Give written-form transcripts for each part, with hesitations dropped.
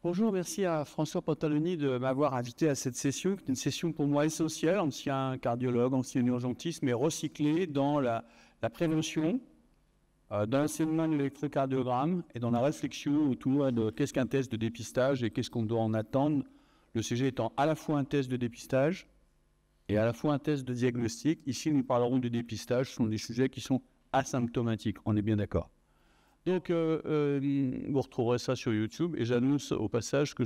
Bonjour, merci à François Pantaloni de m'avoir invité à cette session, qui est une session pour moi essentielle, ancien cardiologue, ancien urgentiste, mais recyclé dans la prévention, dans l'enseignement de l'électrocardiogramme et dans la réflexion autour de qu'est-ce qu'un test de dépistage et qu'est-ce qu'on doit en attendre. Le CG étant à la fois un test de dépistage et à la fois un test de diagnostic. Ici, nous parlerons de dépistage, ce sont des sujets qui sont asymptomatiques, on est bien d'accord. Donc, vous retrouverez ça sur YouTube et j'annonce au passage que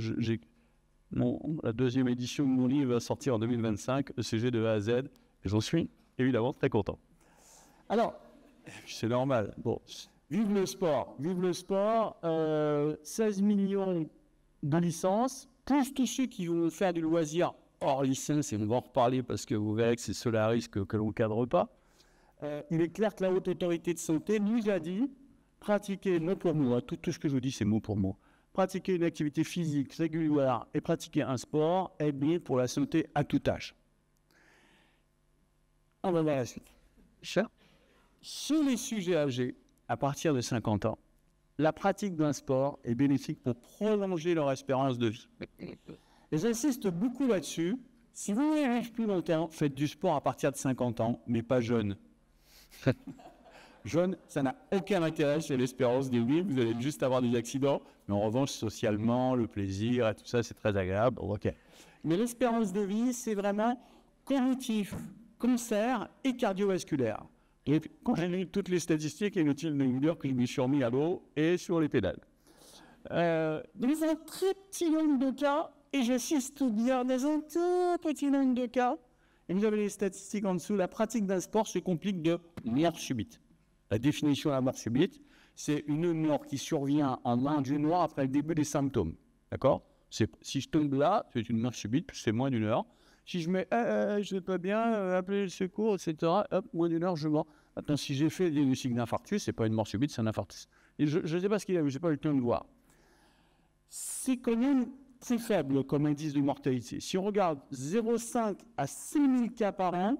la deuxième édition de mon livre va sortir en 2025, ECG de A à Z, et j'en suis évidemment très content. Alors, c'est normal. Bon, vive le sport, 16 millions de licences, plus tous ceux qui vont faire du loisir hors licence, et on va en reparler parce que vous verrez que c'est cela risque que l'on ne cadre pas. Il est clair que la Haute Autorité de Santé nous a dit pratiquer, mot pour mot, tout ce que je vous dis c'est mot pour mot, pratiquer une activité physique régulière et pratiquer un sport est bien pour la santé à tout âge. On va voir la suite. Sur les sujets âgés, à partir de 50 ans, la pratique d'un sport est bénéfique pour prolonger leur espérance de vie. Et j'insiste beaucoup là-dessus. Si vous voulez vivre plus longtemps, faites du sport à partir de 50 ans, mais pas jeune. Jeune, ça n'a aucun intérêt chez l'espérance de vie. Vous allez juste avoir des accidents. Mais en revanche, socialement, le plaisir et tout ça, c'est très agréable. Ok. Mais l'espérance de vie, c'est vraiment cognitif, cancer et cardiovasculaire. Et quand j'ai lu toutes les statistiques, inutile de vous dire que je me suis remis à l'eau et sur les pédales. Dans un très petit nombre de cas, et j'insiste bien, dans un tout petit nombre de cas, et vous avez les statistiques en dessous, la pratique d'un sport se complique de mort subite. La définition de la mort subite, c'est une mort qui survient en moins d'une heure après le début des symptômes. D'accord ? Si je tombe là, c'est une mort subite, c'est moins d'une heure. Si je mets je ne vais pas bien, appeler le secours, etc., hop, moins d'une heure, je meurs. Maintenant, si j'ai fait le diagnostic d'infarctus, ce n'est pas une mort subite, c'est un infarctus. Et je ne sais pas ce qu'il y a, je n'ai pas eu le temps de voir. C'est quand même très faible comme indice de mortalité. Si on regarde 0,5 à 6 000 cas par an,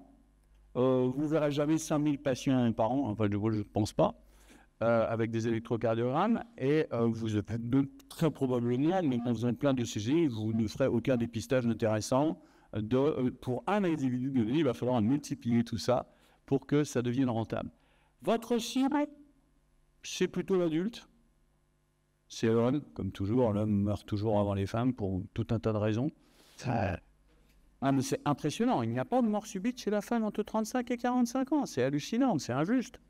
vous ne verrez jamais 5 000 patients par an, enfin je ne pense pas, avec des électrocardiogrammes, et vous êtes très probablement, mais quand vous avez plein de CG, vous ne ferez aucun dépistage intéressant. Pour un individu donné, il va falloir multiplier tout ça pour que ça devienne rentable. Votre cible, c'est plutôt l'adulte. C'est l'homme, comme toujours, l'homme meurt toujours avant les femmes pour tout un tas de raisons. Mais c'est impressionnant, il n'y a pas de mort subite chez la femme entre 35 et 45 ans, c'est hallucinant, c'est injuste.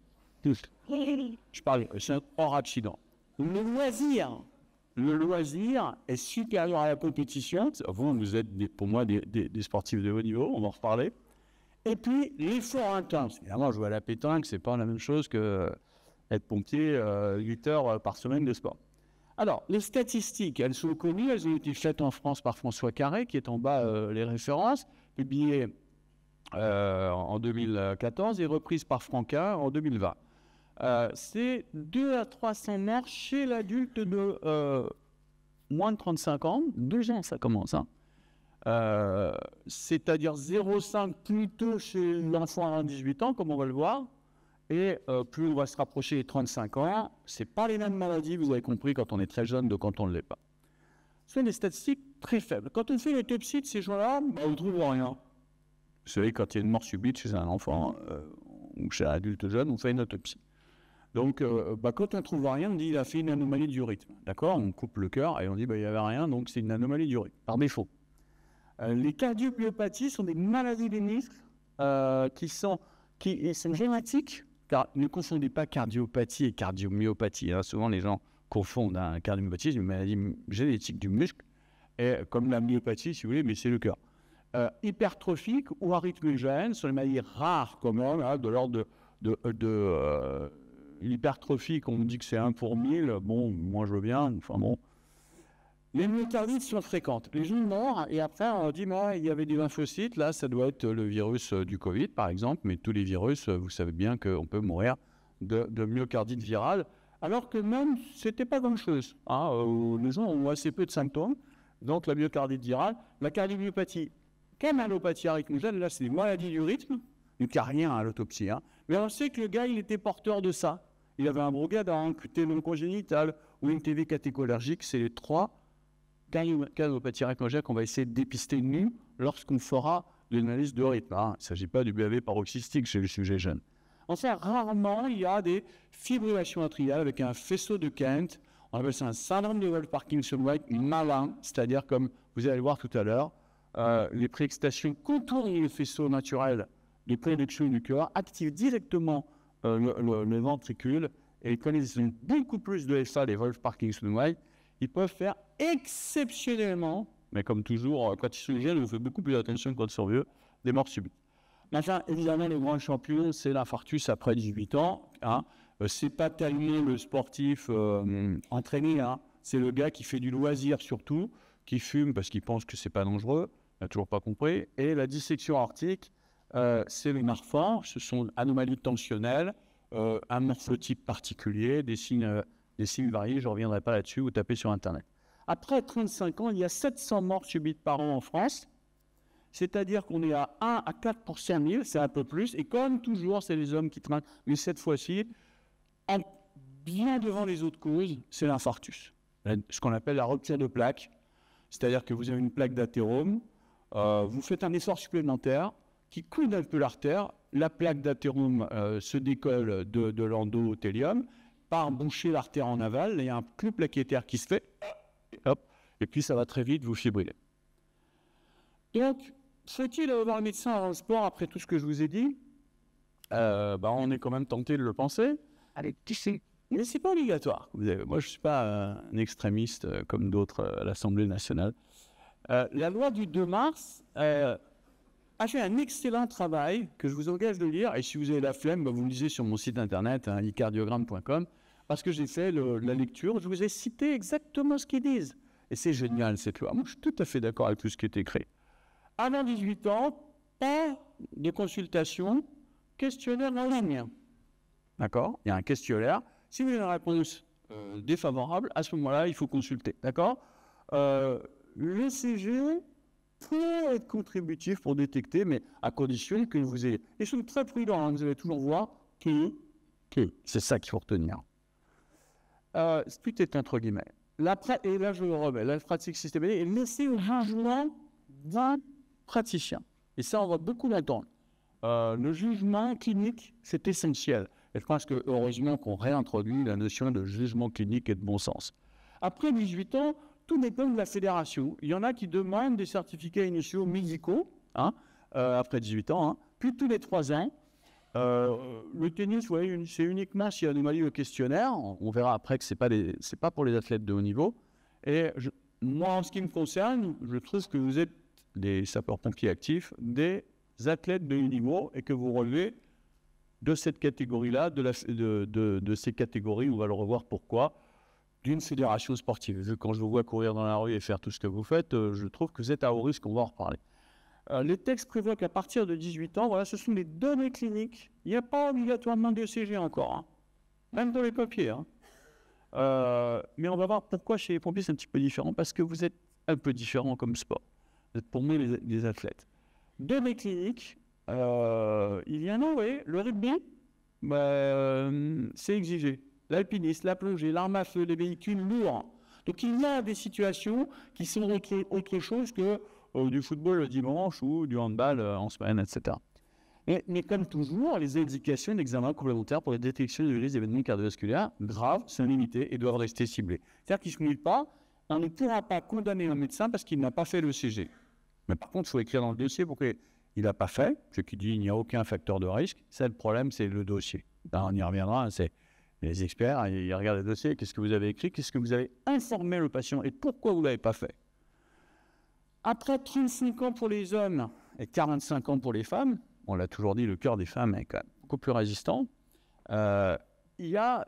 Je parle, c'est un hors accident. Le loisir est supérieur à la compétition. Vous êtes, pour moi, des sportifs de haut niveau, on va en reparler. Et puis, l'effort intense. Évidemment, jouer à la pétanque, c'est pas la même chose que être pompier 8 heures par semaine de sport. Alors, les statistiques, elles sont connues, elles ont été faites en France par François Carré, qui est en bas les références, publiées en 2014 et reprises par Franquin en 2020. C'est 2 à 300 morts chez l'adulte de moins de 35 ans. Déjà, ça commence. C'est-à-dire 0,5 plutôt chez l'enfant à 18 ans, comme on va le voir. Et plus on va se rapprocher des 35 ans, ce n'est pas les mêmes maladies, vous avez compris, quand on est très jeune de quand on ne l'est pas. Ce sont des statistiques très faibles. Quand on fait l'autopsie de ces gens-là, on ne trouve rien. Vous savez, quand il y a une mort subite chez un enfant ou chez un adulte jeune, on fait une autopsie. Donc, quand on ne trouve rien, on dit qu'il a fait une anomalie du rythme. D'accord ? On coupe le cœur et on dit qu'il n'y avait rien, donc c'est une anomalie du rythme, par défaut. Les cardiomyopathies sont des maladies des muscles qui sont génétiques. Car ne confondez pas cardiopathie et cardiomyopathie. Souvent, les gens confondent cardiomyopathie, c'est une maladie génétique du muscle, et comme la myopathie, si vous voulez, mais c'est le cœur. Hypertrophique ou arythmogène sont des maladies rares, quand même, de l'ordre de l'hypertrophique, on dit que c'est 1 pour 1000. Bon, moi je veux bien, enfin bon. Les myocardites sont fréquentes. Les gens meurent et après on dit il y avait des lymphocytes, là ça doit être le virus du Covid par exemple, mais tous les virus, vous savez bien qu'on peut mourir de myocardite virale, alors que même c'était pas grand-chose. Les gens ont assez peu de symptômes, donc la myocardite virale, la cardiomyopathie, camalopathie arythmogène, là c'est des maladies du rythme, il n'y a rien à l'autopsie, mais on sait que le gars il était porteur de ça. Il avait un Brugada, un ténon congénital ou une TV catécholergique, c'est les 3 cardiopathie cardiaque, on va essayer de dépister nous lorsqu'on fera l'analyse de rythme. Il ne s'agit pas du BAV paroxystique chez le sujet jeune. Enfin, rarement, il y a des fibrillations atriales avec un faisceau de Kent. On appelle ça un syndrome de Wolff-Parkinson-White malin, c'est-à-dire, comme vous allez le voir tout à l'heure, les préexcitations contournent le faisceau naturel de production du cœur, activent directement le ventricule, et quand ils ont beaucoup plus de FA, les Wolff-Parkinson-White, ils peuvent faire exceptionnellement, mais comme toujours, quand ils sont jeunes, on fait beaucoup plus attention que quand ils sont vieux, des morts subites. Enfin, évidemment, le grand champion, c'est l'infarctus après 18 ans. C'est pas tellement le sportif entraîné, c'est le gars qui fait du loisir surtout, qui fume parce qu'il pense que c'est pas dangereux, il n'a toujours pas compris. Et la dissection aortique, c'est les marfangs, ce sont anomalies tensionnelles, un morphotype particulier, des signes variés, je ne reviendrai pas là-dessus, vous tapez sur Internet. Après 35 ans, il y a 700 morts subites par an en France, c'est-à-dire qu'on est à 1 à 4 pour 5000, c'est un peu plus, et comme toujours, c'est les hommes qui trinquent, mais cette fois-ci, bien devant les autres causes, c'est l'infarctus, ce qu'on appelle la rupture de plaque, c'est-à-dire que vous avez une plaque d'athérome, vous faites un effort supplémentaire qui coude un peu l'artère, la plaque d'athérome se décolle de l'endothélium, part boucher l'artère en aval, il y a un plus plaquettaire qui se fait, hop, et puis ça va très vite vous fibriller. Donc, faut-il avoir un médecin avant le sport après tout ce que je vous ai dit? On est quand même tenté de le penser. Allez, tu sais. Mais ce n'est pas obligatoire. Moi, je ne suis pas un extrémiste comme d'autres à l'Assemblée nationale. La loi du 2 mars a fait un excellent travail que je vous engage de lire. Et si vous avez la flemme, vous le lisez sur mon site internet, icardiogramme.com, parce que j'ai fait la lecture. Je vous ai cité exactement ce qu'ils disent. Et c'est génial, cette loi. Moi, je suis tout à fait d'accord avec tout ce qui est écrit. Avant 18 ans, pas de consultation, questionnaire en ligne. D'accord? Il y a un questionnaire. Si vous avez une réponse défavorable, à ce moment-là, il faut consulter. D'accord? L'ECG peut être contributif pour détecter, mais à condition que vous ayez... Et je suis très prudent, vous allez toujours voir que c'est ça qu'il faut retenir. Tout est entre guillemets. Et là, je le remets. La pratique systématique est laissée au jugement d'un praticien. Et ça, on va beaucoup l'attendre. Le jugement clinique, c'est essentiel. Et je pense que heureusement qu'on réintroduit la notion de jugement clinique et de bon sens. Après 18 ans, tout dépend de la fédération. Il y en a qui demandent des certificats initiaux médicaux, après 18 ans, puis tous les 3 ans. Le tennis, c'est uniquement s'il y a anomalie au questionnaire. On verra après que c'est pas pour les athlètes de haut niveau. Et moi, en ce qui me concerne, je trouve que vous êtes des sapeurs-pompiers actifs, des athlètes de haut niveau, et que vous relevez de cette catégorie-là, de ces catégories, on va le revoir pourquoi, d'une fédération sportive. Quand je vous vois courir dans la rue et faire tout ce que vous faites, je trouve que vous êtes à haut risque, on va en reparler. Les textes prévoient qu'à partir de 18 ans, voilà, ce sont les données cliniques. Il n'y a pas obligatoirement d'ECG encore, même dans les papiers. Mais on va voir pourquoi chez les pompiers c'est un petit peu différent, parce que vous êtes un peu différent comme sport. Vous êtes pour moi les athlètes. Données cliniques, il y en a, oui. Le rugby, c'est exigé. L'alpinisme, la plongée, l'arme à feu, les véhicules lourds. Donc il y a des situations qui sont autre chose que du football le dimanche ou du handball en semaine, etc. Mais comme toujours, les indications d'examen complémentaires pour la détection de risques d'événements cardiovasculaires graves sont limitées et doivent rester ciblées. C'est-à-dire qu'ils ne se limitent pas, on ne pourra pas condamner un médecin parce qu'il n'a pas fait l'ECG. Mais par contre, il faut écrire dans le dossier pourquoi il n'a pas fait, ce qui dit qu'il n'y a aucun facteur de risque. Ça, le problème, c'est le dossier. Là, on y reviendra, c'est les experts, ils regardent le dossier, qu'est-ce que vous avez écrit, qu'est-ce que vous avez informé le patient et pourquoi vous ne l'avez pas fait. Après 35 ans pour les hommes et 45 ans pour les femmes, on l'a toujours dit, le cœur des femmes est quand même beaucoup plus résistant, il y a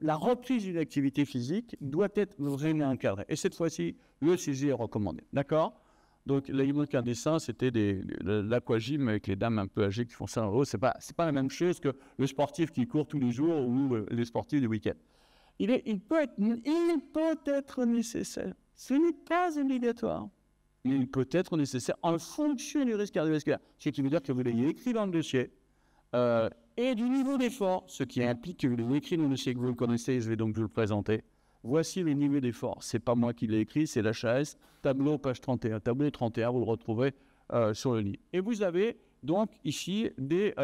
la reprise d'une activité physique doit être vraiment encadrée. Et cette fois-ci, l'ECG est recommandé. D'accord? Donc, l'hémocardescin, c'était l'aquagym avec les dames un peu âgées qui font ça en haut. C'est pas la même chose que le sportif qui court tous les jours ou les sportifs du week-end. Il peut être nécessaire. Ce n'est pas obligatoire. Il peut être nécessaire en fonction du risque cardiovasculaire. Ce qui veut dire que vous l'ayez écrit dans le dossier et du niveau d'effort, ce qui implique que vous l'ayez écrit dans le dossier que vous le connaissez, je vais donc vous le présenter. voici les niveaux d'effort. C'est pas moi qui l'ai écrit, c'est l'HAS, tableau page 31. Tableau 31, vous le retrouvez sur le livre. Et vous avez donc ici des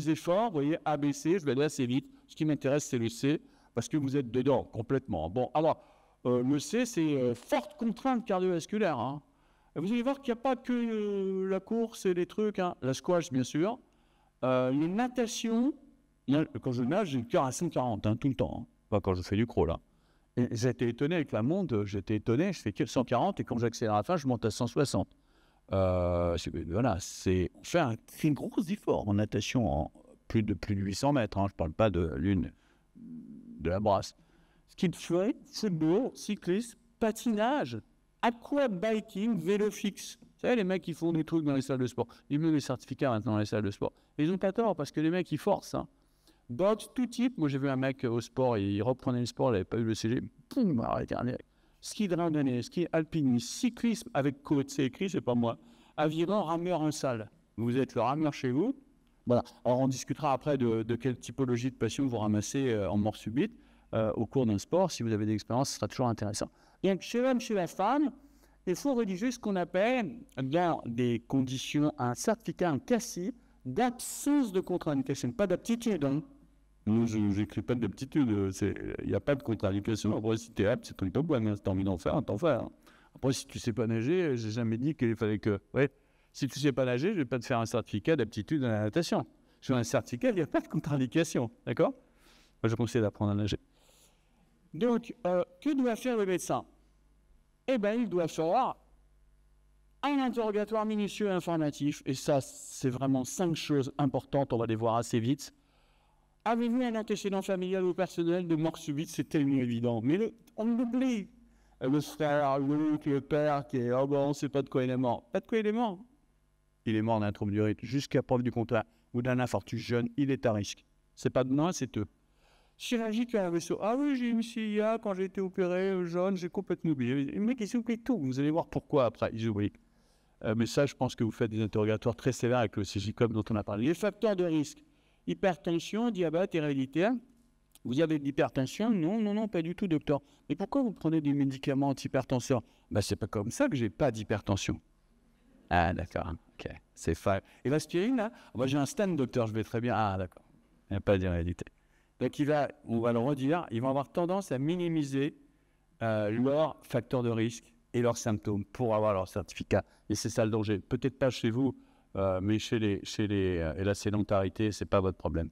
efforts, vous voyez, ABC, je vais aller assez vite. Ce qui m'intéresse, c'est le C, parce que vous êtes dedans complètement. Bon, alors, le C, c'est forte contrainte cardiovasculaire. Hein. Vous allez voir qu'il n'y a pas que la course et les trucs, hein. La squash, bien sûr. Les natations, quand je nage, j'ai le cœur à 140, hein, tout le temps. Hein. Pas quand je fais du crawl, là. Et j'ai été étonné avec la montre, j'étais étonné, je fais que 140 et quand j'accélère à la fin, je monte à 160. Voilà, on fait un très gros effort en natation, en plus de 800 mètres. Hein, je ne parle pas de la brasse. Ce qu'il fait, football, cyclisme, patinage, aquabiking, vélo fixe. Vous savez, les mecs qui font des trucs dans les salles de sport, ils mettent les certificats maintenant dans les salles de sport. Et ils ont pas tort parce que les mecs, ils forcent. Hein. Boxe, tout type. Moi, j'ai vu un mec au sport, il reprenait le sport, il n'avait pas eu le CG. Poum, arrêtez. Ski de randonnée, ski alpinisme, cyclisme avec côte, c'est écrit, c'est pas moi. Aviron, rameur en salle. Vous êtes le rameur chez vous. Voilà. Alors, on discutera après de quelle typologie de passion vous ramassez en mort subite au cours d'un sport. Si vous avez des expériences, ce sera toujours intéressant. Et chez l'homme, chez la femme, il faut rédiger ce qu'on appelle, dans des conditions, un certificat, un CACI, d'absence de contre-indication, pas d'aptitude. Hein. Moi, je n'écris pas d'aptitude, il n'y a pas de contre-indication. Après, si tu es apte, c'est truc de bois, mais si tu as envie d'en faire, t'en fais. Hein. Après, si tu ne sais pas nager, j'ai jamais dit qu'il fallait que... Ouais, si tu ne sais pas nager, je ne vais pas te faire un certificat d'aptitude à la natation. Sur un certificat, il n'y a pas de contre-indication, d'accord? Moi, je conseille d'apprendre à nager. Donc, que doit faire le médecin? Eh bien, il doit faire un interrogatoire minutieux et informatif. Et ça, c'est vraiment 5 choses importantes, on va les voir assez vite. Avez-vous un antécédent familial ou personnel de mort subite? C'est tellement évident. Mais on l'oublie. Le frère, le père qui est « Oh bon, on ne sait pas de quoi il est mort ». Pas de quoi il est mort. Il est mort d'un trouble du rythme. Jusqu'à preuve du contraire. Ou d'un infarctus jeune, il est à risque. C'est pas de moi, c'est eux. Chirurgie à un vaisseau. Ah oui, j'ai eu une CIA quand j'ai été opéré jeune, j'ai complètement oublié. Les mecs, ils oublient tout. Vous allez voir pourquoi après, ils oublient. Mais ça, je pense que vous faites des interrogatoires très sévères avec le CGCOM dont on a parlé. Les facteurs de risque. Hypertension, diabète, héréditaire. Vous avez de l'hypertension? Non, pas du tout, docteur. Mais pourquoi vous prenez des médicaments anti-hypertenseurs? Ben, c'est pas comme ça que j'ai pas d'hypertension. Ah, d'accord. Ok, c'est fait. Et l'aspirine, là? Moi, j'ai un stand, docteur, je vais très bien. Ah, d'accord. Il n'y a pas d'hérédité. Donc, on va le redire, ils vont avoir tendance à minimiser leurs facteurs de risque et leurs symptômes pour avoir leur certificat. Et c'est ça le danger. Peut-être pas chez vous, mais et la sédentarité, ce n'est pas votre problème.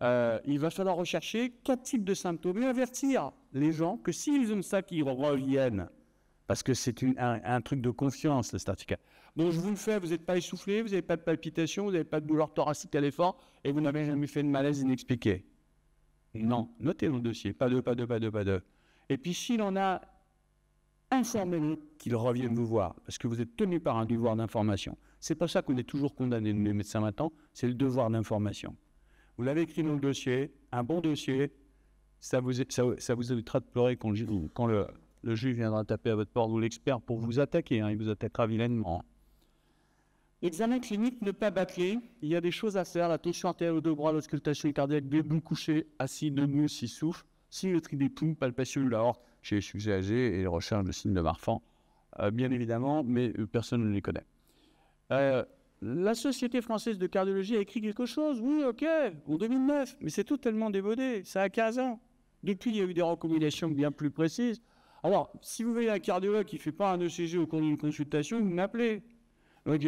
Il va falloir rechercher 4 types de symptômes et avertir les gens que s'ils ont ça, qu'ils reviennent. Parce que c'est un truc de confiance, le certificat. Bon, je vous le fais, vous n'êtes pas essoufflé, vous n'avez pas de palpitation, vous n'avez pas de douleur thoracique à l'effort et vous n'avez jamais fait de malaise inexpliqué. Non, notez dans le dossier, pas de. Et puis s'il en a, informez-le qu'il revienne vous voir, parce que vous êtes tenu par un devoir d'information. C'est pas ça qu'on est toujours condamné, les médecins maintenant, c'est le devoir d'information. Vous l'avez écrit dans le dossier, un bon dossier, ça vous évitera de pleurer quand le juge viendra taper à votre porte ou l'expert pour vous attaquer, hein, il vous attaquera vilainement. Examen clinique, ne pas bâcler. Il y a des choses à faire. La tension artérielle au dos bras, l'auscultation cardiaque, debout, couché, assis, debout, s'il souffle. Symétrie des poumons, palpation de l'aorte chez les sujets âgés et recherche de signes de Marfan, bien évidemment, mais personne ne les connaît. La Société française de cardiologie a écrit quelque chose, oui, ok, en 2009, mais c'est totalement démodé, ça a 15 ans. Depuis, il y a eu des recommandations bien plus précises. Alors, si vous voyez un cardiologue qui ne fait pas un ECG au cours d'une consultation, vous m'appelez. Donc,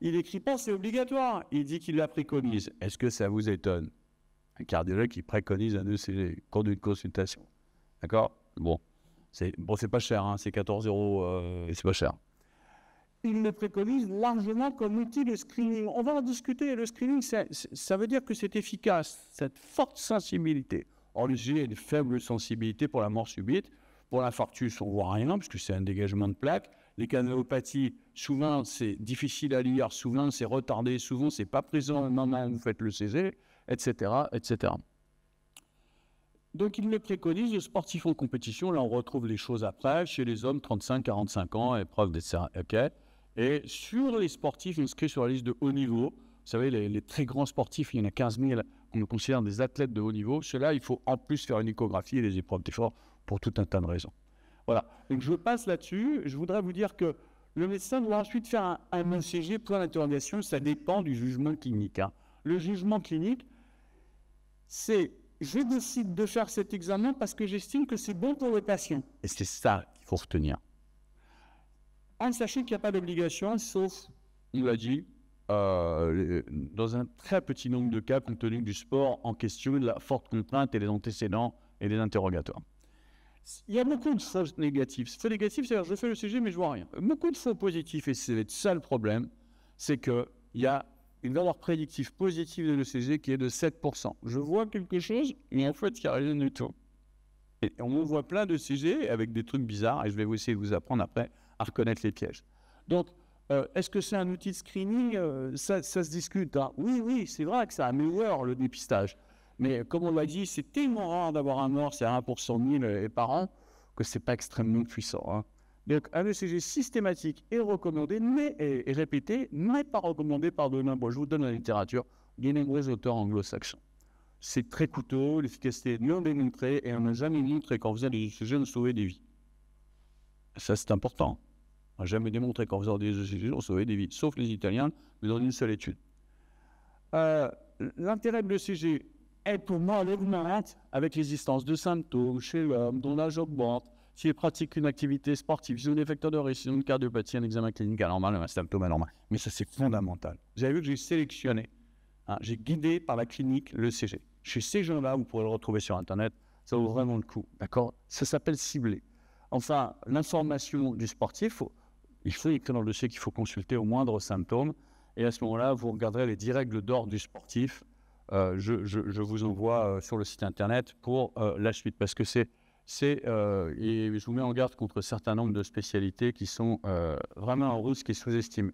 il n'écrit pas, c'est obligatoire. Il dit qu'il la préconise. Est-ce que ça vous étonne? Un cardiologue qui préconise un ECG au cours d'une consultation. D'accord? Bon, c'est pas cher, hein, c'est 14 €, et c'est pas cher. Il le préconise largement comme outil de screening. On va en discuter. Le screening, ça veut dire que c'est efficace, cette forte sensibilité. Or, l'ECG a une faible sensibilité pour la mort subite. Pour l'infarctus, on ne voit rien, parce que c'est un dégagement de plaques. Les canalopathies, souvent, c'est difficile à lire, souvent, c'est retardé, souvent, c'est pas présent au moment où vous faites le CG, etc., etc. Donc, il le préconise, les sportifs en compétition, là, on retrouve les choses après, chez les hommes, 35-45 ans, épreuve des OK. Et sur les sportifs inscrits sur la liste de haut niveau, vous savez, les très grands sportifs, il y en a 15 000 qu'on considère des athlètes de haut niveau, ceux-là, il faut en plus faire une échographie et des épreuves d'effort. pour tout un tas de raisons. Voilà, donc je passe là-dessus. Je voudrais vous dire que le médecin doit ensuite faire un ECG, point d'interrogation, ça dépend du jugement clinique. Hein. Le jugement clinique, c'est je décide de faire cet examen parce que j'estime que c'est bon pour le patient. Et c'est ça qu'il faut retenir. Sachez qu'il n'y a pas d'obligation, sauf, on l'a dit, dans un très petit nombre de cas, compte tenu du sport en question, de la forte contrainte et des antécédents et des interrogatoires. Il y a beaucoup de faux négatifs. Faux négatifs, c'est-à-dire je fais le CG mais je vois rien. Beaucoup de faux positifs, et c'est ça le problème, c'est qu'il y a une valeur prédictive positive de l'ECG qui est de 7%. Je vois quelque chose, mais en fait, il n'y a rien du tout. Et on voit plein de CG avec des trucs bizarres, et je vais essayer de vous apprendre après à reconnaître les pièges. Donc, est-ce que c'est un outil de screening ça se discute. Hein. Oui, c'est vrai que ça améliore le dépistage. Mais comme on l'a dit, c'est tellement rare d'avoir un mort, c'est 1 pour 100 000 et par an, que ce n'est pas extrêmement puissant. Hein. Donc, un ECG systématique est recommandé, mais est répété, mais pas recommandé par de nombreux. Je vous donne la littérature, des nombreux auteurs anglo-saxons. C'est très coûteux, l'efficacité est non démontrée, et on n'a jamais montré qu'en faisant des ECG, on sauvait des vies. Ça, c'est important. On n'a jamais démontré qu'en faisant des ECG, on sauvait des vies, sauf les Italiens, mais dans une seule étude. L'intérêt de l'ECG est pour moi l'augment avec l'existence de symptômes chez l'homme, dont l'âge augmente, s'il pratique une activité sportive, s'il a des facteurs de risque, une cardiopathie, un examen clinique anormal, un symptôme anormal. Mais ça, c'est fondamental. Vous avez vu que j'ai sélectionné, j'ai guidé par la clinique l'ECG. Chez ces gens-là, vous pourrez le retrouver sur Internet, ça vaut vraiment le coup, d'accord? Ça s'appelle ciblé. Enfin, l'information du sportif, il faut écrire dans le dossier qu'il faut consulter au moindre symptôme, et à ce moment-là, vous regarderez les 10 règles d'or du sportif. Je vous envoie sur le site Internet pour la suite, parce que et je vous mets en garde contre un certain nombre de spécialités qui sont vraiment en risque et sous-estimées.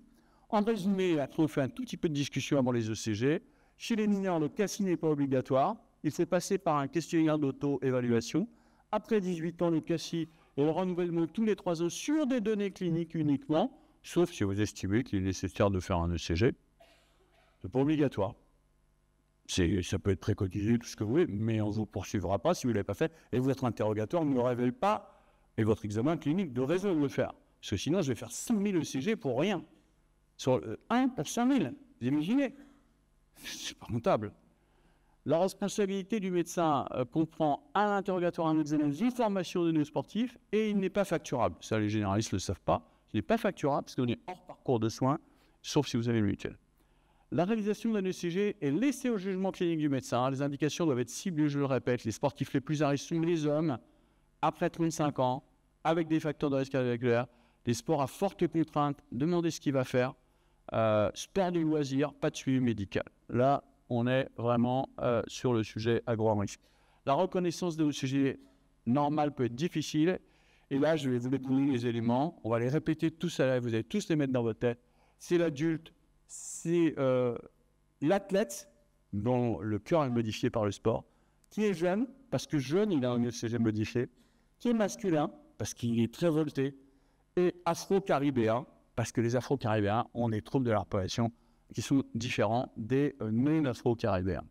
En résumé, après on fait un tout petit peu de discussion avant les ECG. Chez les mineurs, le CACI n'est pas obligatoire. Il faut passer par un questionnaire d'auto-évaluation. Après 18 ans, le CACI est le renouvellement tous les 3 ans sur des données cliniques uniquement, sauf si vous estimez qu'il est nécessaire de faire un ECG. Ce n'est pas obligatoire. Ça peut être préconisé, tout ce que vous voulez, mais on ne vous poursuivra pas si vous ne l'avez pas fait. Et votre interrogatoire ne révèle pas, et votre examen clinique de raison de le faire. Parce que sinon, je vais faire 5000 ECG pour rien. Sur 1 pour 5000. Vous imaginez? C'est pas rentable. La responsabilité du médecin comprend à l'interrogatoire un examen d'information de nos sportifs et il n'est pas facturable. Ça, les généralistes ne le savent pas. Il n'est pas facturable parce qu'on est hors parcours de soins, sauf si vous avez une mutuelle. La réalisation d'un ECG est laissée au jugement clinique du médecin. Les indications doivent être ciblées, je le répète. Les sportifs les plus à risque sont les hommes, après 35 ans, avec des facteurs de risque cardiovasculaire, des sports à forte contrainte, demandez ce qu'il va faire, sport du loisir, pas de suivi médical. Là, on est vraiment sur le sujet agro-risque. La reconnaissance de l'ECG normal peut être difficile. Et là, je vais vous découvrir les éléments. On va les répéter tous à l'heure. Vous allez tous les mettre dans votre tête. C'est l'adulte, c'est l'athlète dont le cœur est modifié par le sport, qui est jeune, parce que jeune, il a un ECG modifié, qui est masculin, parce qu'il est très volté, et afro-caribéen, parce que les afro-caribéens ont des troubles de la respiration qui sont différents des non-afro-caribéens.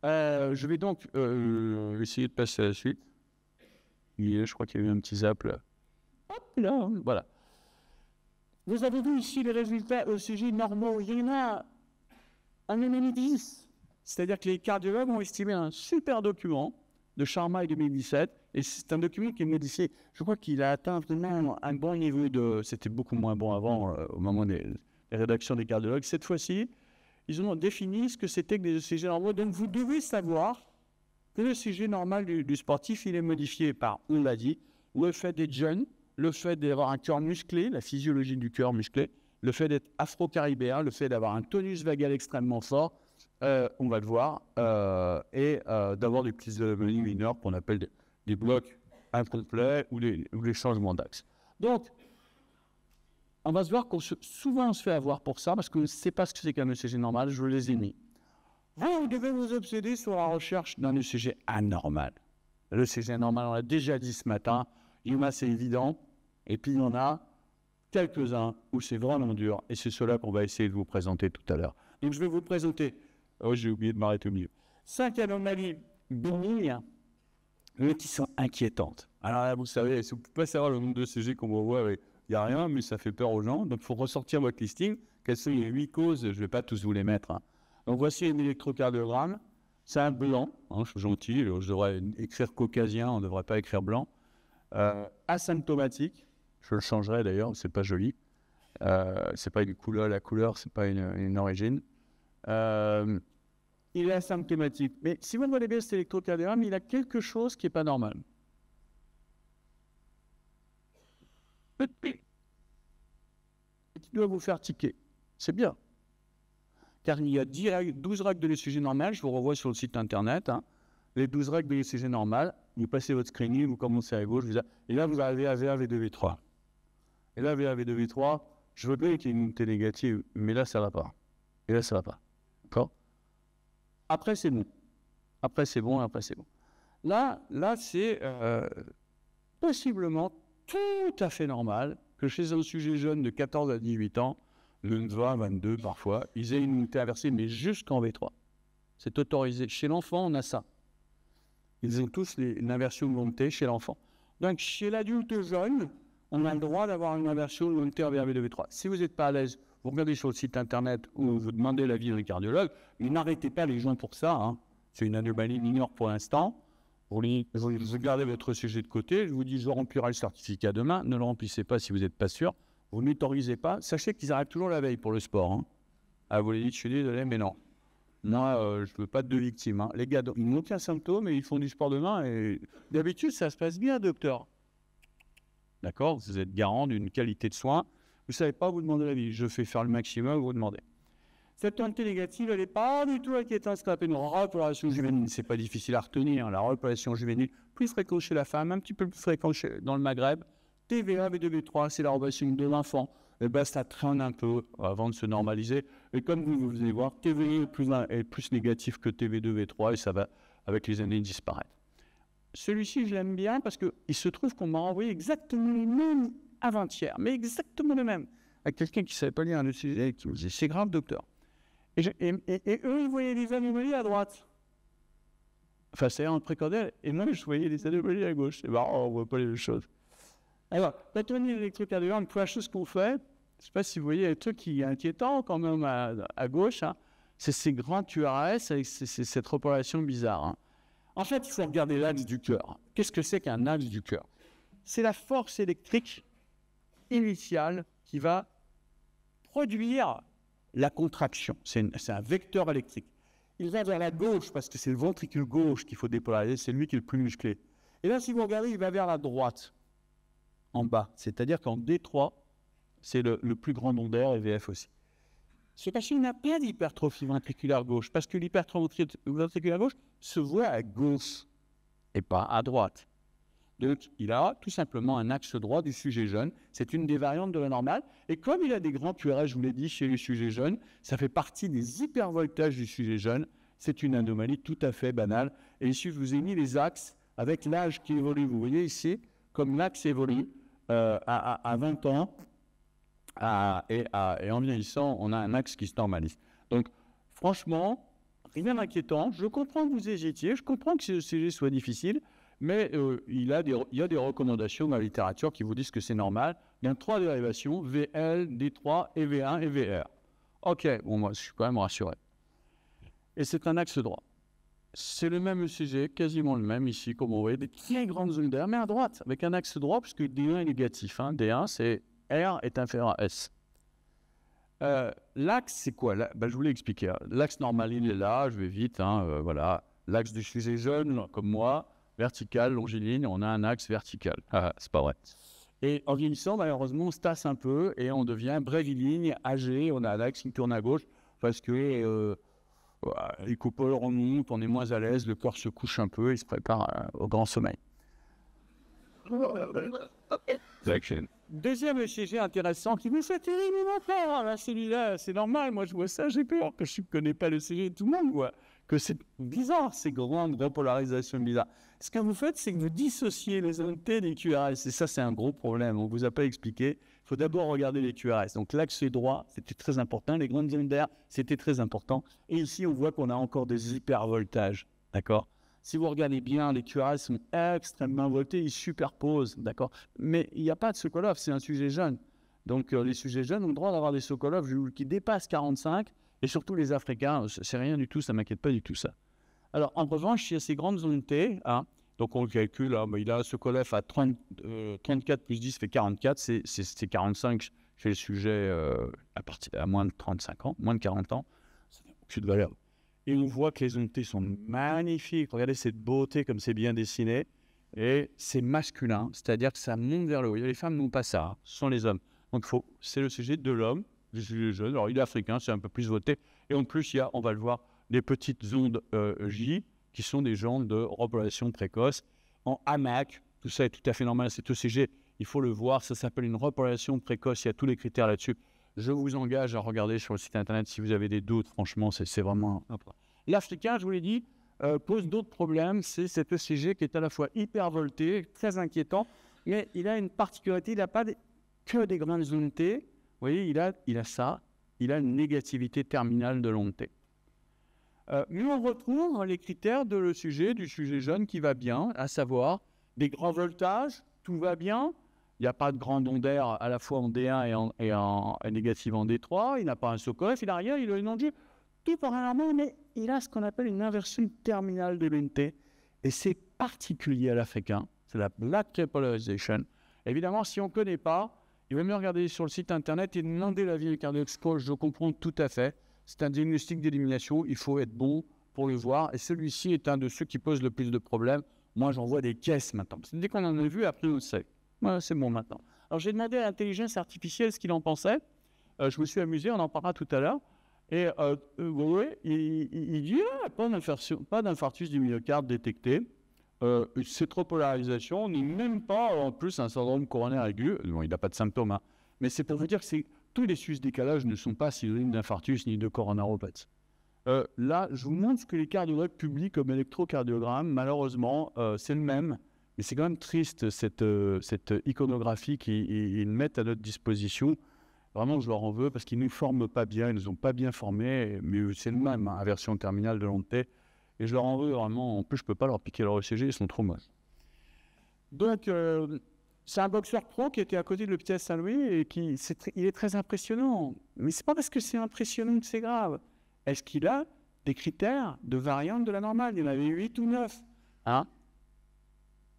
Je vais donc essayer de passer à la suite. Je crois qu'il y a eu un petit zap là. Hop là, voilà. Vous avez vu ici les résultats ECG normaux. Il y en a un MN10. C'est-à-dire que les cardiologues ont estimé un super document de Sharma 2017. Et c'est un document qui est modifié. Je crois qu'il a atteint vraiment un bon niveau de... C'était beaucoup moins bon avant, au moment des rédactions des cardiologues. Cette fois-ci, ils ont défini ce que c'était que des ECG normaux. Donc vous devez savoir que l'ECG normal du sportif, il est modifié par, on l'a dit, le fait d'être jeune, le fait d'avoir un cœur musclé, la physiologie du cœur musclé, le fait d'être afro-caribéen, le fait d'avoir un tonus vagal extrêmement fort, on va le voir, et d'avoir des petites anomalies mineures qu'on appelle des blocs incomplets ou les changements d'axe. Donc, on va se voir souvent on se fait avoir pour ça, parce qu'on ne sait pas ce que c'est qu'un ECG normal, je les ai mis. Vous devez vous obséder sur la recherche d'un ECG anormal. L'ECG anormal, on l'a déjà dit ce matin, il y en a, c'est évident, et puis il y en a quelques-uns où c'est vraiment dur, et c'est cela qu'on va essayer de vous présenter tout à l'heure. Donc je vais vous présenter, j'ai oublié de m'arrêter au milieu, 5 anomalies bénignes, mais qui sont inquiétantes. Alors là, vous savez, si vous ne pouvez pas savoir le nombre de CG qu'on voit, il n'y a rien, mais ça fait peur aux gens. Donc, il faut ressortir votre listing. Quelles sont les 8 causes? Je ne vais pas tous vous les mettre. Hein. Donc, voici un électrocardiogramme. C'est un blanc. Hein, je suis gentil. Je devrais écrire caucasien, on ne devrait pas écrire blanc. Asymptomatique. Je le changerai d'ailleurs, c'est pas joli. C'est pas une couleur, la couleur, c'est pas une origine. Il est asymptomatique. Mais si vous voyez bien cet électrocardiogramme, il a quelque chose qui n'est pas normal. Qui doit vous faire tiquer. C'est bien. Car il y a 12 règles de l'ECG normale, je vous renvoie sur le site internet. Hein. Les 12 règles de l'ECG normale, vous passez votre screening, vous commencez à gauche, et là vous arrivez à V1, V2, V3. Et là, V1, V2, V3, je veux bien qu'il y ait une unité négative, mais là ça ne va pas. Et là ça ne va pas. D'accord? Après c'est bon. Après c'est bon. Là c'est possiblement tout à fait normal que chez un sujet jeune de 14 à 18 ans, de 20 à 22 parfois, ils aient une unité inversée, mais jusqu'en V3. C'est autorisé. Chez l'enfant, on a ça. Ils ont tous une inversion de volonté chez l'enfant. Donc, chez l'adulte jeune, on a le droit d'avoir une inversion de volonté en V1, V2, V3. Si vous n'êtes pas à l'aise, vous regardez sur le site internet ou vous demandez l'avis d'un cardiologue, mais n'arrêtez pas les gens pour ça. Hein. C'est une anomalie mineure pour l'instant. Vous gardez votre sujet de côté, je vous dis, je remplirai le certificat demain. Ne le remplissez pas si vous n'êtes pas sûr. Vous n'autorisez pas. Sachez qu'ils arrivent toujours la veille pour le sport. Hein. Ah, vous les dites, je suis désolé, mais non. Non, je ne veux pas de victimes. Hein. Les gars, ils n'ont aucun symptôme et ils font du sport demain. Et d'habitude, ça se passe bien, docteur. D'accord? Vous êtes garant d'une qualité de soins. Vous ne savez pas, vous demandez l'avis. Je fais faire le maximum, vous demandez. Cette unité négative, elle n'est pas du tout inquiétante, ce qu'on appelle une repopulation juvénile. Ce n'est pas difficile à retenir. Hein. La repopulation juvénile, plus fréquente chez la femme, un petit peu plus fréquente dans le Maghreb. TVA, V2, V3, c'est la repopulation de l'enfant. Et ben, ça traîne un peu avant de se normaliser. Et comme vous allez voir, TVA est plus négatif que TV2, V3 et ça va, avec les années, disparaître. Celui-ci, je l'aime bien parce qu'il se trouve qu'on m'a envoyé exactement le même avant-hier, mais exactement le même, à quelqu'un qui ne savait pas lire un ECG et qui me disait « c'est grave, docteur ». Et eux, ils voyaient des anomalies à droite. Enfin, c'est en précordial. Et moi, je voyais des anomalies à gauche. C'est marrant, on ne voit pas les mêmes choses. Alors, la tournée électrocardiogramme, la première chose qu'on fait, je ne sais pas si vous voyez un truc qui est inquiétant quand même à gauche, hein, c'est ces grands URS avec cette repopulation bizarre. Hein. En fait, il faut regarder l'axe du cœur. Qu'est-ce que c'est qu'un axe du cœur? C'est la force électrique initiale qui va produire la contraction. C'est un vecteur électrique. Il va vers la gauche parce que c'est le ventricule gauche qu'il faut dépolariser, c'est lui qui est le plus musclé. Et là, si vous regardez, il va vers la droite, en bas. C'est-à-dire qu'en D3, c'est le plus grand nombre d'air et VF aussi. Ce patient n'a pas d'hypertrophie ventriculaire gauche parce que l'hypertrophie ventriculaire gauche se voit à gauche et pas à droite. Donc, il a tout simplement un axe droit du sujet jeune. C'est une des variantes de la normale. Et comme il a des grands QRS, je vous l'ai dit, chez les sujets jeunes, ça fait partie des hypervoltages du sujet jeune. C'est une anomalie tout à fait banale. Et ici, je vous ai mis les axes avec l'âge qui évolue. Vous voyez ici, comme l'axe évolue à 20 ans et en vieillissant, on a un axe qui se normalise. Donc, franchement, rien d'inquiétant. Je comprends que vous hésitiez. Je comprends que ce sujet soit difficile. Mais il y a des recommandations dans la littérature qui vous disent que c'est normal. Il y a 3 dérivations, VL, D3 et V1 et VR. Ok, bon, moi, je suis quand même rassuré. Et c'est un axe droit. C'est le même ECG, quasiment le même ici, comme vous voyez, des très grandes zones d'air, mais à droite, avec un axe droit, puisque D1 est négatif. Hein. D1, c'est R est inférieur à S. L'axe, c'est quoi? Ben, je vous l'ai expliqué. Hein. L'axe normal, il est là, je vais vite. Hein, voilà. L'axe du sujet jeune, comme moi, vertical, longiligne, on a un axe vertical. Ah, c'est pas vrai. Et en vieillissant, malheureusement, on se tasse un peu et on devient bréviligne, âgé, on a un axe qui tourne à gauche parce que les coupoles remontent, on est moins à l'aise, le corps se couche un peu et se prépare au grand sommeil. Deuxième ECG intéressant qui me fait terriblement peur. Celui-là, c'est normal, moi je vois ça, j'ai peur que je ne connais pas l'ECG, tout le monde voit que c'est bizarre, ces grandes repolarisations bizarres. Ce que vous faites, c'est que vous dissociez les unités des QRS. Et ça, c'est un gros problème. On ne vous a pas expliqué. Il faut d'abord regarder les QRS. Donc, l'axe droit, c'était très important. Les grandes zones d'air, c'était très important. Et ici, on voit qu'on a encore des hypervoltages. D'accord? Si vous regardez bien, les QRS sont extrêmement voltés, ils superposent, d'accord? Mais il n'y a pas de Sokolov, c'est un sujet jeune. Donc, les sujets jeunes ont le droit d'avoir des Sokolov qui dépassent 45, et surtout les Africains, c'est rien du tout, ça ne m'inquiète pas du tout, ça. Alors, en revanche, il y a ces grandes unités, hein, donc on le calcule, hein, il a un Sokolov à 34 plus 10 fait 44, c'est 45 chez le sujet à moins de 35 ans, moins de 40 ans, ça n'a aucune valeur. Et on voit que les unités sont magnifiques. Regardez cette beauté comme c'est bien dessiné. Et c'est masculin, c'est-à-dire que ça monte vers le haut. Les femmes n'ont pas ça, hein, ce sont les hommes. Donc c'est le sujet de l'homme, le sujet jeune. Alors il est africain, c'est un peu plus voté. Et en plus, il y a, on va le voir, des petites ondes J, qui sont des ondes de repopulation précoce. En hamac, tout ça est tout à fait normal. Cet ECG, il faut le voir, ça s'appelle une repopulation précoce. Il y a tous les critères là-dessus. Je vous engage à regarder sur le site internet si vous avez des doutes. Franchement, c'est vraiment... L'Africain, je vous l'ai dit, pose d'autres problèmes. C'est cet ECG qui est à la fois hyper volté, très inquiétant, mais il a une particularité, il n'a pas que des grandes unités. Vous voyez, il a ça, il a une négativité terminale de l'onté. Mais on retrouve les critères du sujet jeune qui va bien, à savoir des grands voltages, tout va bien. Il n'y a pas de grande onde d'air à la fois en D1 et en négative en D3. Il n'a pas un Sokolov, il n'a rien, il a une onde J. Tout paraît normal, mais il a ce qu'on appelle une inversion terminale de l'unité. Et c'est particulier à l'Africain. C'est la Black Repolarization. Évidemment, si on ne connaît pas, il vaut mieux regarder sur le site internet et demander l'avis du cardiologue. Je comprends tout à fait. C'est un diagnostic d'élimination. Il faut être bon pour le voir. Et celui-ci est un de ceux qui pose le plus de problèmes. Moi, j'en vois des caisses maintenant. Dès qu'on en a vu, après, on le sait. Voilà, c'est bon maintenant. Alors, j'ai demandé à l'intelligence artificielle ce qu'il en pensait. Je me suis amusé, on en parlera tout à l'heure. Et il dit pas d'infarctus du myocarde détecté. C'est trop polarisation, n'est même pas en plus un syndrome coronaire aigu. Bon, il n'a pas de symptômes, hein. Mais c'est pour vous dire que tous les sus-décalages ne sont pas synonymes d'infarctus ni de coronaropathie. Là, je vous montre ce que les cardiologues publient comme électrocardiogramme. Malheureusement, c'est le même. Mais c'est quand même triste, cette iconographie qu'ils mettent à notre disposition. Vraiment, je leur en veux parce qu'ils ne nous forment pas bien, ils ne nous ont pas bien formés. Mais c'est le même, hein, inversion terminale de l'onde T. Et je leur en veux vraiment. En plus, je ne peux pas leur piquer leur ECG, ils sont trop moches. Donc, c'est un boxeur pro qui était à côté de l'hôpital Saint-Louis et il est très impressionnant. Mais ce n'est pas parce que c'est impressionnant que c'est grave. Est-ce qu'il a des critères de variante de la normale? Il y en avait 8 ou 9. Hein?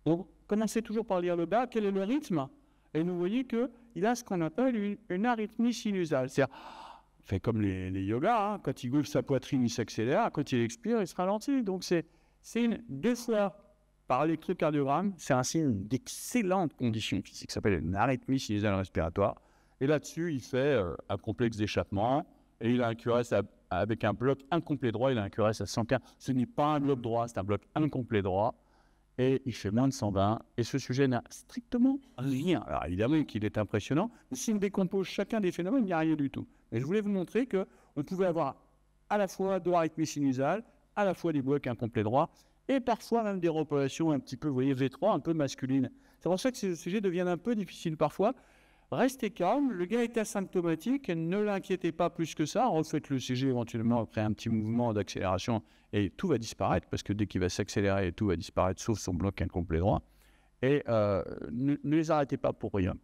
Donc, commencez toujours par lire le bas. Quel est le rythme? Et vous voyez qu'il a ce qu'on appelle une arythmie sinusale. C'est-à-dire, fait comme les yogas, hein, quand il gonfle sa poitrine, il s'accélère. Quand il expire, il se ralentit. Donc, c'est deux fois par électrocardiogramme. C'est un signe d'excellente condition physique. Ça s'appelle une arythmie sinusale respiratoire. Et là-dessus, il fait un complexe d'échappement. Et il a un QRS avec un bloc incomplet droit. Il a un QRS à 115. Ce n'est pas un bloc droit, c'est un bloc incomplet droit. Et il fait moins de 120. Et ce sujet n'a strictement rien. Alors évidemment qu'il est impressionnant. Mais si on décompose chacun des phénomènes, il n'y a rien du tout. Et je voulais vous montrer qu'on pouvait avoir à la fois de l'arythmie sinusale, à la fois des blocs incomplets droits, et parfois même des repopulations un petit peu, vous voyez, V3, un peu masculines. C'est pour ça que ce sujet devient un peu difficile parfois. Restez calme, le gars est asymptomatique, ne l'inquiétez pas plus que ça, refaites le CG éventuellement après un petit mouvement d'accélération et tout va disparaître, parce que dès qu'il va s'accélérer, tout va disparaître, sauf son bloc incomplet droit. Et ne les arrêtez pas pour rien.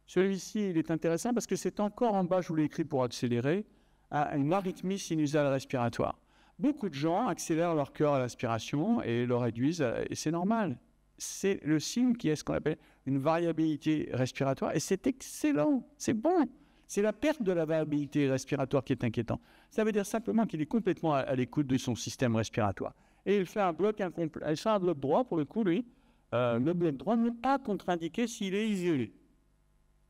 Celui-ci, il est intéressant parce que c'est encore en bas, je vous l'ai écrit pour accélérer, une arythmie sinusale respiratoire. Beaucoup de gens accélèrent leur cœur à l'aspiration et le réduisent, et c'est normal. C'est le signe qui est ce qu'on appelle une variabilité respiratoire, et c'est excellent, c'est bon. C'est la perte de la variabilité respiratoire qui est inquiétant. Ça veut dire simplement qu'il est complètement à l'écoute de son système respiratoire. Et il fait un bloc incomplet, il fait un bloc droit, pour le coup, lui. Le bloc droit n'est pas contre-indiqué s'il est isolé.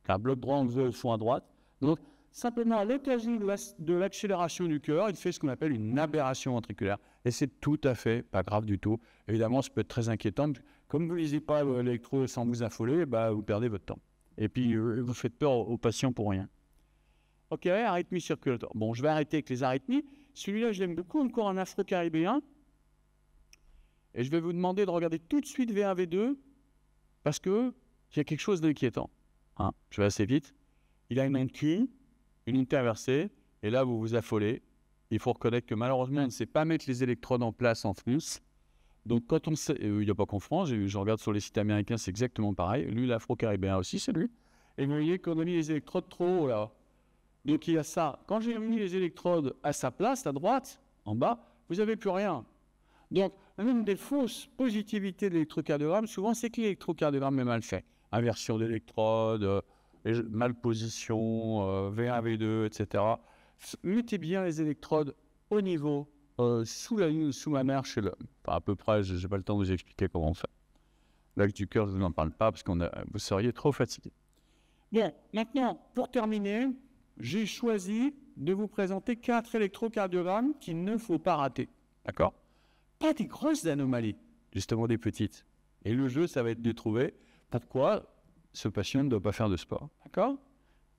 Un bloc droit, on le veut au fond à droite. Donc, simplement, à l'occasion de l'accélération du cœur, il fait ce qu'on appelle une aberration ventriculaire. Et c'est tout à fait pas grave du tout. Évidemment, ça peut être très inquiétant. Comme vous ne lisez pas l'électro sans vous affoler, vous perdez votre temps. Et puis, vous faites peur aux patients pour rien. Ok, arythmie circulatoire. Bon, je vais arrêter avec les arythmies. Celui-là, je l'aime beaucoup, encore un afro-caribéen. Et je vais vous demander de regarder tout de suite V1, V2, parce qu'il y a quelque chose d'inquiétant. Hein, je vais assez vite. Il a une main cul, une unité inversée, et là, vous vous affolez. Il faut reconnaître que malheureusement, on ne sait pas mettre les électrodes en place en France. Donc, quand on sait, il n'y a pas qu'en France, je regarde sur les sites américains, c'est exactement pareil. Lui, l'afro-caribéen aussi, c'est lui. Et vous voyez qu'on a mis les électrodes trop haut, là. Donc, il y a ça. Quand j'ai mis les électrodes à sa place, à droite, en bas, vous n'avez plus rien. Donc, l'une des fausses positivités de l'électrocardiogramme, souvent, c'est que l'électrocardiogramme est mal fait. Inversion d'électrodes, malposition, V1, V2, etc. Mettez bien les électrodes au niveau, sous la mer chez l'homme. Enfin, à peu près, je n'ai pas le temps de vous expliquer comment on fait. L'axe du cœur, je ne vous en parle pas parce que vous seriez trop fatigué. Bien, maintenant, pour terminer, j'ai choisi de vous présenter 4 électrocardiogrammes qu'il ne faut pas rater. D'accord? Pas des grosses anomalies, justement des petites. Et le jeu, ça va être de trouver pourquoi ce patient ne doit pas faire de sport. D'accord?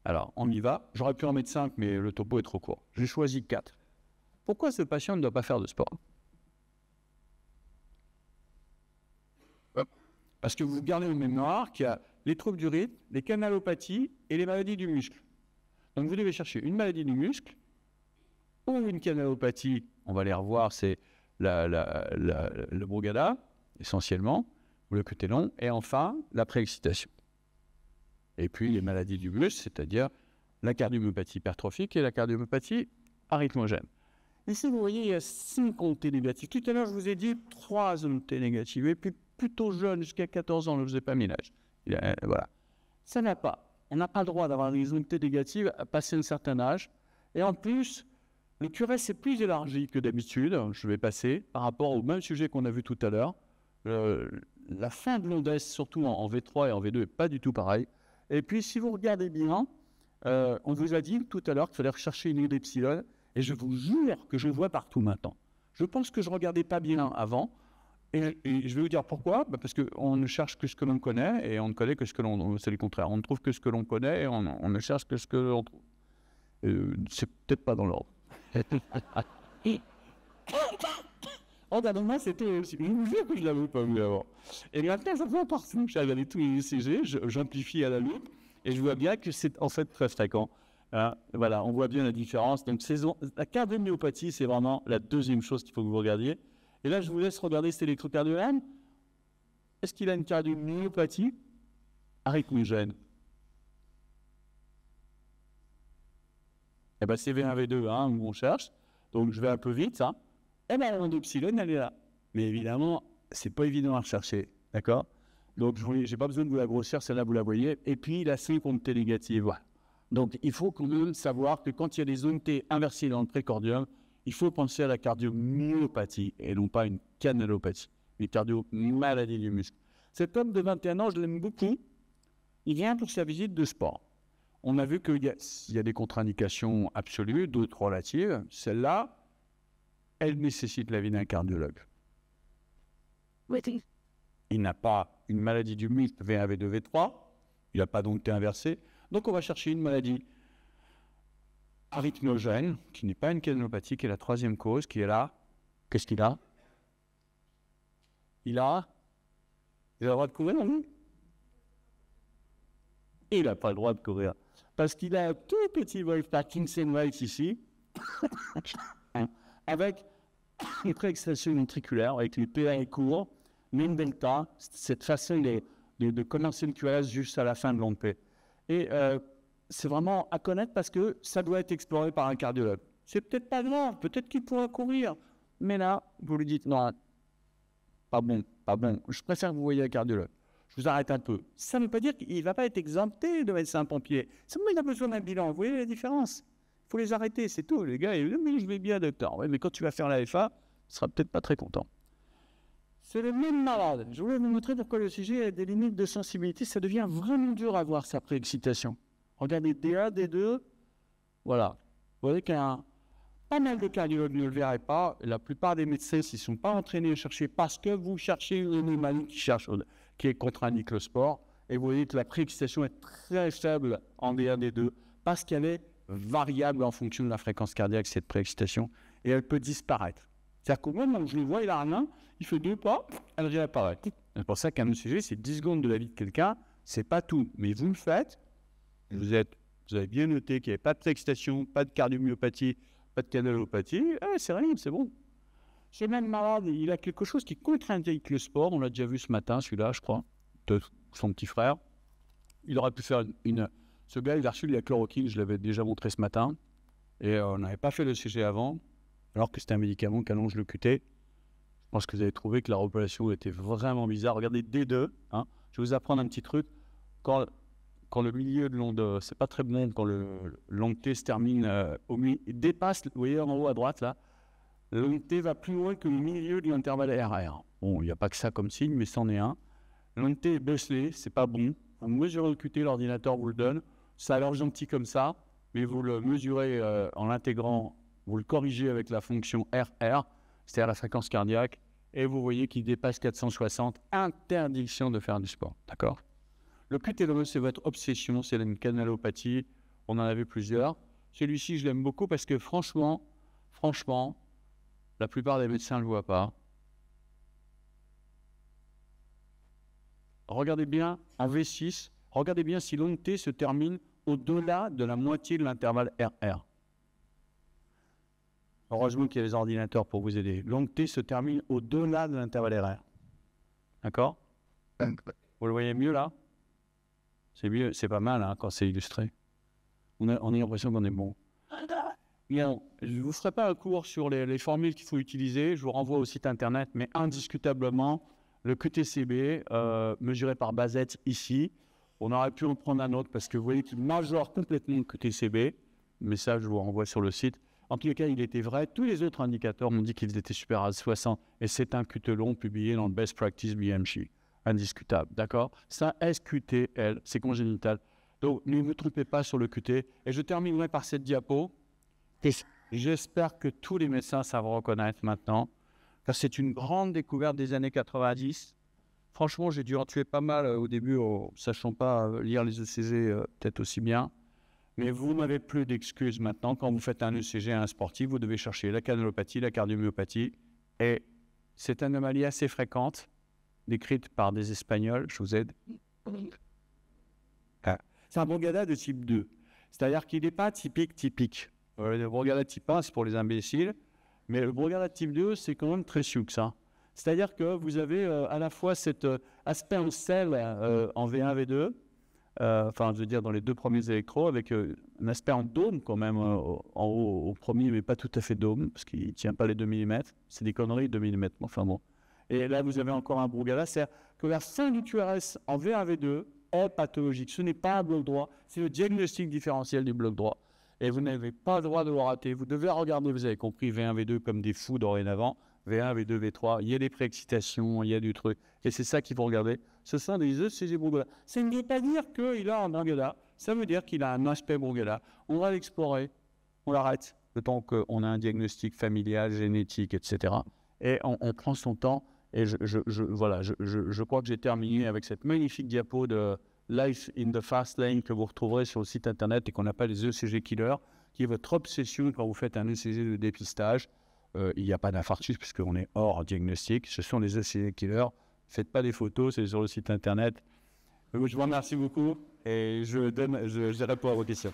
Alors, on y va. J'aurais pu en mettre 5, mais le topo est trop court. J'ai choisi 4. Pourquoi ce patient ne doit pas faire de sport? Parce que vous gardez en mémoire qu'il y a les troubles du rythme, les canalopathies et les maladies du muscle. Donc, vous devez chercher une maladie du muscle ou une canalopathie. On va les revoir, c'est le Brugada, essentiellement, ou le côté long, et enfin, la préexcitation. Et puis, les maladies du muscle, c'est-à-dire la cardiomyopathie hypertrophique et la cardiomyopathie arythmogène. Ici, vous voyez, il y a 5 ontés négatives. Tout à l'heure, je vous ai dit 3 ontés négatives. Et puis, plutôt jeune, jusqu'à 14 ans, je ne vous ai pas mis l'âge. Voilà. Ça n'a pas. On n'a pas le droit d'avoir des ontés négatives à passer un certain âge. Et en plus, le QRS est plus élargi que d'habitude. Je vais passer par rapport au même sujet qu'on a vu tout à l'heure. La fin de l'onde S, surtout en V3 et en V2, n'est pas du tout pareil. Et puis, si vous regardez bien, on vous a dit tout à l'heure qu'il fallait rechercher une onde epsilon. Et je vous jure que je vois partout maintenant. Je pense que je ne regardais pas bien avant. Et je vais vous dire pourquoi. Parce qu'on ne cherche que ce que l'on connaît et on ne connaît que ce que l'on... C'est le contraire. On ne trouve que ce que l'on connaît et on ne cherche que ce que l'on trouve. C'est peut-être pas dans l'ordre. Oh, ben moi, c'était... Je vous jure que je ne l'avais pas vu avant. Et maintenant, ça fait partout. J'ai regardé tous les ECG, j'amplifie à la loupe et je vois bien que c'est en fait très fréquent. Voilà, on voit bien la différence. Donc, la cardiomyopathie, c'est vraiment la deuxième chose qu'il faut que vous regardiez. Et là, je vous laisse regarder cet électrocardiogramme. Est-ce qu'il a une cardiomyopathie arythmogène? Eh bien, c'est V1, V2, hein, où on cherche. Donc, je vais un peu vite, hein. Eh bien, l'onde epsilon, elle est là. Mais évidemment, c'est pas évident à rechercher. D'accord? Donc, je n'ai pas besoin de vous la grossir, celle-là, vous la voyez. Et puis, la 5 ontés négatives, voilà. Donc, il faut quand même savoir que quand il y a des ontés inversées dans le précordium, il faut penser à la cardiomyopathie et non pas une canalopathie, une cardio-maladie du muscle. Cet homme de 21 ans, je l'aime beaucoup. Il vient pour sa visite de sport. On a vu qu'il y a des contre-indications absolues, d'autres relatives. Celle-là, elle nécessite l'avis d'un cardiologue. Il n'a pas une maladie du muscle V1, V2, V3. Il n'a pas d'onté inversée. Donc, on va chercher une maladie arythmogène, qui n'est pas une canalopathie, qui est la troisième cause, qui est là. Qu'est-ce qu'il a? Il a le droit de courir, non? Il n'a pas le droit de courir. Parce qu'il a un tout petit Wolf Parkinson-White ici, avec une préexcitation ventriculaire, avec les PA courts, mais une delta, cette façon de commencer le QRS juste à la fin de l'onde P. Et c'est vraiment à connaître parce que ça doit être exploré par un cardiologue. C'est peut-être pas grave, peut-être qu'il pourra courir. Mais là, vous lui dites, non, pas bon, pas bon. Je préfère que vous voyez un cardiologue. Je vous arrête un peu. Ça ne veut pas dire qu'il ne va pas être exempté de médecin pompier. Simplement, il a besoin d'un bilan. Vous voyez la différence? Il faut les arrêter, c'est tout. Les gars, ils disent, mais je vais bien, docteur. Ouais, mais quand tu vas faire la FA, tu ne seras peut-être pas très content. C'est le même malade. Je voulais vous montrer pourquoi le sujet a des limites de sensibilité. Ça devient vraiment dur à voir sa préexcitation. Regardez D1, D2. Voilà. Vous voyez qu'il y a pas mal de cardiologues ne le verraient pas. La plupart des médecins s'y sont pas entraînés à chercher parce que vous cherchez une anomalie qui est contre-indique le sport. Et vous voyez que la préexcitation est très faible en D1, D2 parce qu'elle est variable en fonction de la fréquence cardiaque, cette préexcitation, et elle peut disparaître. C'est-à-dire qu'au moment où je le vois, il a rien, il fait 2 pas, elle réapparaît. C'est pour ça qu'un ECG, c'est 10 secondes de la vie de quelqu'un, c'est pas tout. Mais vous le faites, vous avez bien noté qu'il n'y avait pas de préexcitation, pas de cardiomyopathie, pas de canalopathie, c'est rien, c'est bon. Ce même malade, il a quelque chose qui contre-indique le sport. On l'a déjà vu ce matin, celui-là, je crois, de son petit frère. Il aurait pu faire Ce gars, il a reçu de la chloroquine, je l'avais déjà montré ce matin. Et on n'avait pas fait le CG avant, alors que c'était un médicament qui allonge le QT. Je pense que vous avez trouvé que la repolation était vraiment bizarre. Regardez D2, hein. Je vais vous apprendre un petit truc. Quand le milieu de l'onde, c'est pas très bon, quand l'onde T se termine il dépasse, vous voyez en haut à droite là, l'onde T va plus loin que le milieu de l'intervalle RR. Bon, il n'y a pas que ça comme signe, mais c'en est un. L'onde T est baissée, c'est pas bon. Vous mesurez le QT, l'ordinateur vous le donne. Ça a l'air gentil comme ça, mais vous le mesurez en l'intégrant, vous le corrigez avec la fonction RR, c'est-à-dire la fréquence cardiaque, et vous voyez qu'il dépasse 460, interdiction de faire du sport, d'accord? Le QT-LE, c'est votre obsession, c'est une canalopathie, on en a vu plusieurs. Celui-ci, je l'aime beaucoup parce que franchement, la plupart des médecins ne le voient pas. Regardez bien en V6, regardez bien si l'onde T se termine au-delà de la moitié de l'intervalle RR. Heureusement qu'il y a les ordinateurs pour vous aider. L'onde T se termine au-delà de l'intervalle RR. D'accord? Vous le voyez mieux là? C'est mieux, c'est pas mal hein, quand c'est illustré. On a l'impression qu'on est bon. Bien, je ne vous ferai pas un cours sur les formules qu'il faut utiliser. Je vous renvoie au site internet, mais indiscutablement, le QTCB, mesuré par Bazette ici, on aurait pu en prendre un autre parce que vous voyez qu'il majore complètement le QTCB. Mais ça, je vous renvoie sur le site. En tous les cas, il était vrai. Tous les autres indicateurs m'ont dit qu'ils étaient supérieurs à 60. Et c'est un QT long publié dans le Best Practice BMJ. Indiscutable, d'accord? C'est un SQTL, c'est congénital. Donc, ne vous trompez pas sur le QT. Et je terminerai par cette diapo. J'espère que tous les médecins savent reconnaître maintenant, car c'est une grande découverte des années 90. Franchement, j'ai dû en tuer pas mal au début, sachant pas lire les ECG peut-être aussi bien. Mais vous n'avez plus d'excuses maintenant. Quand vous faites un ECG à un sportif, vous devez chercher la canalopathie, la cardiomyopathie. Et c'est une anomalie assez fréquente, décrite par des Espagnols. Je vous aide. C'est un Brugada de type 2. C'est-à-dire qu'il n'est pas typique. Le Brugada type 1, c'est pour les imbéciles. Mais le Brugada type 2, c'est quand même très sioux, ça. C'est-à-dire que vous avez à la fois cet aspect en selle en V1, V2, enfin, je veux dire, dans les deux premiers électros, avec un aspect en dôme quand même, en haut au premier, mais pas tout à fait dôme, parce qu'il ne tient pas les 2 mm. C'est des conneries, 2 mm, enfin bon. Et là, vous avez encore un Brugada, c'est-à-dire que la fin du QRS en V1, V2 est pathologique. Ce n'est pas un bloc droit, c'est le diagnostic différentiel du bloc droit. Et vous n'avez pas le droit de le rater. Vous devez regarder, vous avez compris, V1, V2 comme des fous dorénavant. V1, V2, V3, il y a des préexcitations, il y a du truc. Et c'est ça qu'il faut regarder. Ce sont des ECG Brugada. Ça ne veut pas dire qu'il a un Brugada. Ça veut dire qu'il a un aspect Brugada. On va l'explorer. On l'arrête. Le temps qu'on a un diagnostic familial, génétique, etc. Et on prend son temps. Et voilà, je crois que j'ai terminé avec cette magnifique diapo de Life in the Fast Lane que vous retrouverez sur le site internet et qu'on appelle les ECG Killer, qui est votre obsession quand vous faites un ECG de dépistage. Il n'y a pas d'infarctus puisqu'on est hors diagnostic. Ce sont les ECG Killers. Faites pas des photos, c'est sur le site internet. Je vous remercie beaucoup et je réponds à vos questions.